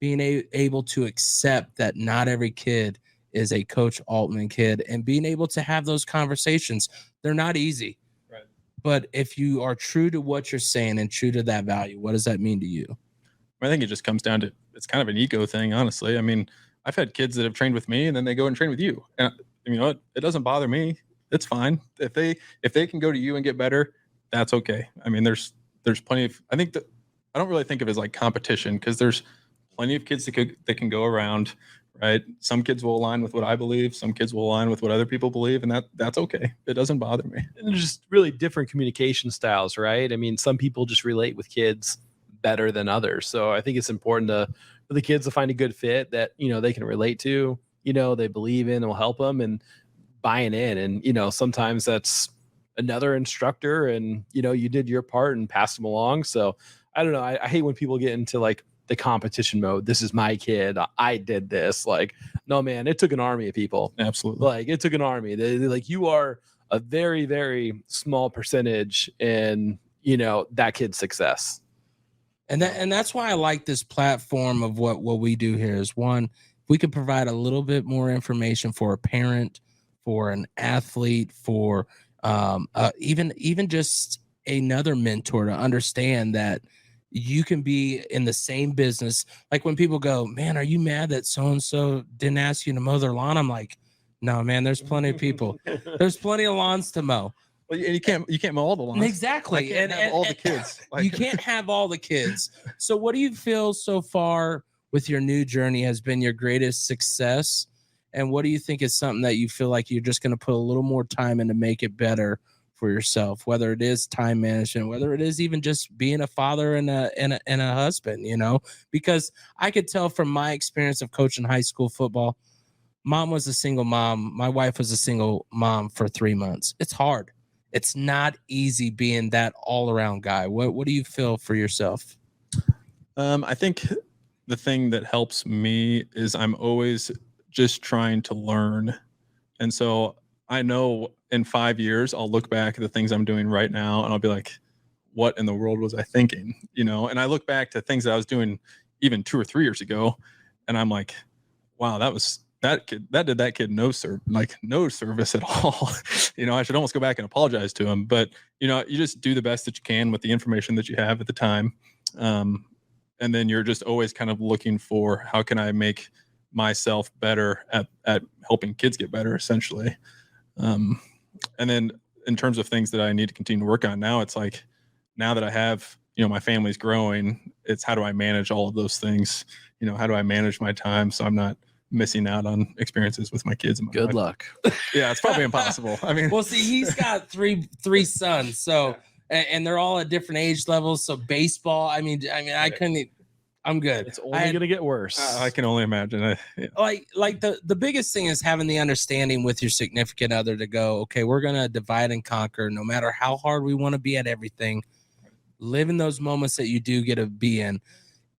being able to accept that not every kid is a Coach Oltman kid, and being able to have those conversations? They're not easy, right? But if you are true to what you're saying and true to that value, what does that mean to you? I think it just comes down to it's kind of an ego thing, honestly. I mean, I've had kids that have trained with me and then they go and train with you. And you know, it doesn't bother me. It's fine. If they can go to you and get better, that's okay. I mean, there's plenty of, I think that I don't really think of it as like competition, because there's plenty of kids that can go around, right? Some kids will align with what I believe. Some kids will align with what other people believe, and that's okay. It doesn't bother me. And there's just really different communication styles, right? I mean, some people just relate with kids better than others. So I think it's important for the kids to find a good fit that, you know, they can relate to, you know, they believe in and will help them, and buying in. And, you know, sometimes that's another instructor, and, you know, you did your part and passed them along. So I don't know. I hate when people get into like the competition mode. This is my kid. I did this. Like, no, man, it took an army of people. Absolutely. Like, it took an army. They like, you are a very, very small percentage in, you know, that kid's success. And that's why I like this platform of what we do here is, one, we could provide a little bit more information for a parent, for an athlete, for even just another mentor to understand that you can be in the same business. Like when people go, man, are you mad that so-and-so didn't ask you to mow their lawn? I'm like, no, man, there's plenty of people. There's plenty of lawns to mow. Well, and you can't mow all the lawns. Exactly. And all the kids. Like, you can't have all the kids. So what do you feel so far with your new journey has been your greatest success? And what do you think is something that you feel like you're just going to put a little more time in to make it better for yourself, whether it is time management, whether it is even just being a father and a husband, you know? Because I could tell from my experience of coaching high school football, mom was a single mom. My wife was a single mom for 3 months. It's hard. It's not easy being that all-around guy. What do you feel for yourself? I think the thing that helps me is I'm always just trying to learn. And so I know in 5 years, I'll look back at the things I'm doing right now and I'll be like, what in the world was I thinking? You know, and I look back to things that I was doing even 2 or 3 years ago, and I'm like, wow, that did that kid no service at all. You know, I should almost go back and apologize to him. But, you know, you just do the best that you can with the information that you have at the time. And then you're just always kind of looking for, how can I make myself better at helping kids get better, essentially. And then in terms of things that I need to continue to work on now, it's like, now that I have, you know, my family's growing, it's how do I manage all of those things? You know, how do I manage my time so I'm not missing out on experiences with my kids? And my Good life. luck. Yeah, it's probably impossible. I mean, Well, see, he's got three sons, so and they're all at different age levels. So baseball, I mean, I couldn't. I'm good. It's only going to get worse. I can only imagine. Like the biggest thing is having the understanding with your significant other to go, okay, we're going to divide and conquer, no matter how hard we want to be at everything. Live in those moments that you do get to be in.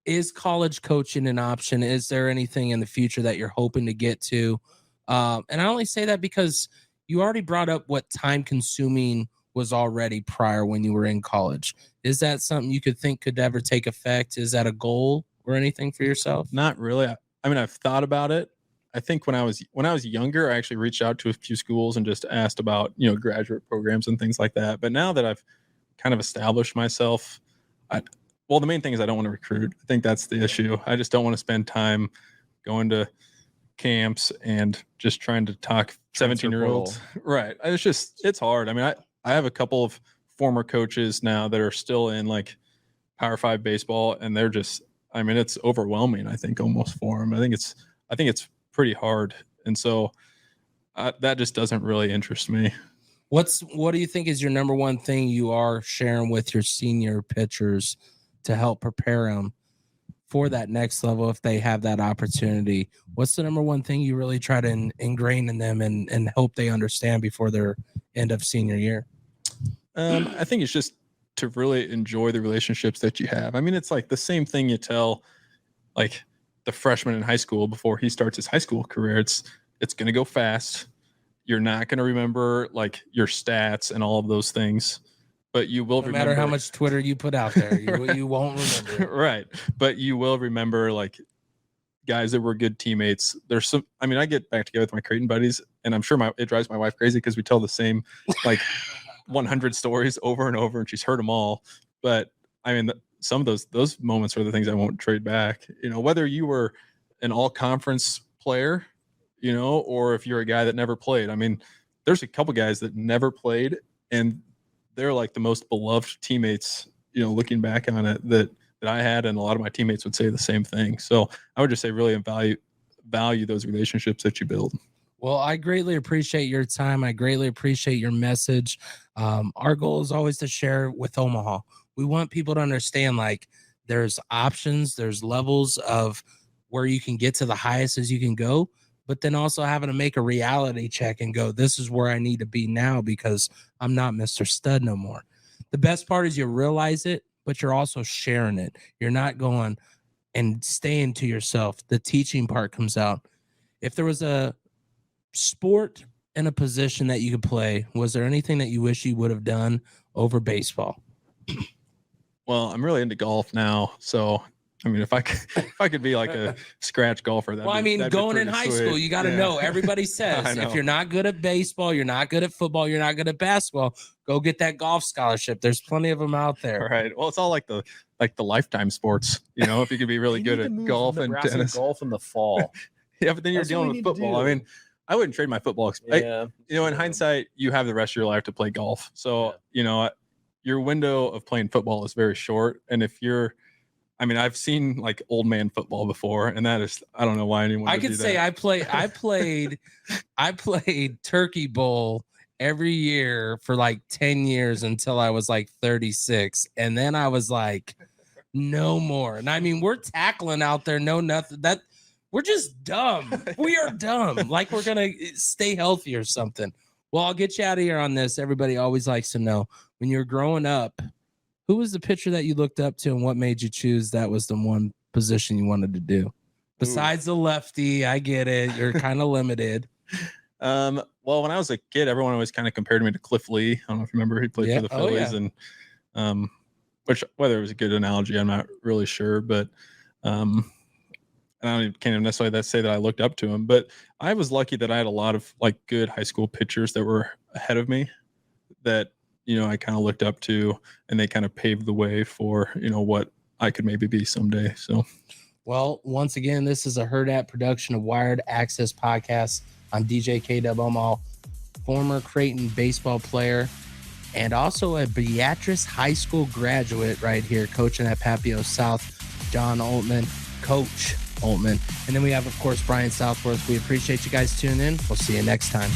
Is college coaching an option? Is there anything in the future that you're hoping to get to? And I only say that because you already brought up what time consuming was already prior when you were in college. Is that something you could think could ever take effect? Is that a goal or anything for yourself? Not really. I mean, I've thought about it. I think when I was younger, I actually reached out to a few schools and just asked about, you know, graduate programs and things like that. But now that I've kind of established myself, well, the main thing is I don't want to recruit. I think that's the issue. I just don't want to spend time going to camps and just trying to talk 17-year-olds. Right. It's hard. I mean, I have a couple of former coaches now that are still in like Power 5 baseball, and they're just, I mean, it's overwhelming, I think, almost for them. I think it's pretty hard. And so that just doesn't really interest me. What do you think is your number one thing you are sharing with your senior pitchers to help prepare them for that next level if they have that opportunity? What's the number one thing you really try to ingrain in them and hope they understand before their end of senior year? I think it's just to really enjoy the relationships that you have. I mean, it's like the same thing you tell like the freshman in high school before he starts his high school career. It's going to go fast. You're not going to remember like your stats and all of those things, but you will remember. No matter how much Twitter you put out there, you won't remember. Right. But you will remember like guys that were good teammates. There's some, I mean, I get back together with my Creighton buddies, and I'm sure it drives my wife crazy because we tell the same like 100 stories over and over, and she's heard them all. But I mean, some of those moments are the things I won't trade back. Whether you were an all-conference player, or if you're a guy that never played. I mean, there's a couple guys that never played, and they're like the most beloved teammates, looking back on it that I had, and a lot of my teammates would say the same thing. So I would just say really value those relationships that you build. Well, I greatly appreciate your time. I greatly appreciate your message. Our goal is always to share with Omaha. We want people to understand, like, there's options, there's levels of where you can get to the highest as you can go, but then also having to make a reality check and go, this is where I need to be now because I'm not Mr. Stud no more. The best part is you realize it, but you're also sharing it. You're not going and staying to yourself. The teaching part comes out. If there was a sport and a position that you could play, was there anything that you wish you would have done over baseball? Well, I'm really into golf now, so I mean, if I could be like a scratch golfer, going in high school, you got to know. Everybody says if you're not good at baseball, you're not good at football, you're not good at basketball, go get that golf scholarship. There's plenty of them out there. Right. Well, it's all like the lifetime sports. If you could be really good at golf and tennis, golf in the fall. Yeah, but then you're dealing with football. I mean, I wouldn't trade my football. In hindsight, you have the rest of your life to play golf. So, your window of playing football is very short. And if I've seen like old man football before, and that is, I don't know why anyone. I could say I played Turkey Bowl every year for like 10 years until I was like 36. And then I was like, no more. And I mean, we're tackling out there. No, nothing. We're just dumb. We are dumb. Like we're going to stay healthy or something. Well, I'll get you out of here on this. Everybody always likes to know, when you're growing up, who was the pitcher that you looked up to and what made you choose that was the one position you wanted to do? Besides the lefty, I get it. You're kind of limited. Well, when I was a kid, everyone always kind of compared me to Cliff Lee. I don't know if you remember, he played for the Phillies, and which, whether it was a good analogy, I'm not really sure, but can't even necessarily say that I looked up to him, but I was lucky that I had a lot of like good high school pitchers that were ahead of me that, I kind of looked up to, and they kind of paved the way for, what I could maybe be someday. So, well, once again, this is a Hurrdat production of Wired Access Podcast. I'm DJ K-Dub Omaha, former Creighton baseball player, and also a Beatrice High School graduate right here, coaching at Papillion South, John Oltman, Coach Oltman. And then we have, of course, Brian Southworth. We appreciate you guys tuning in. We'll see you next time.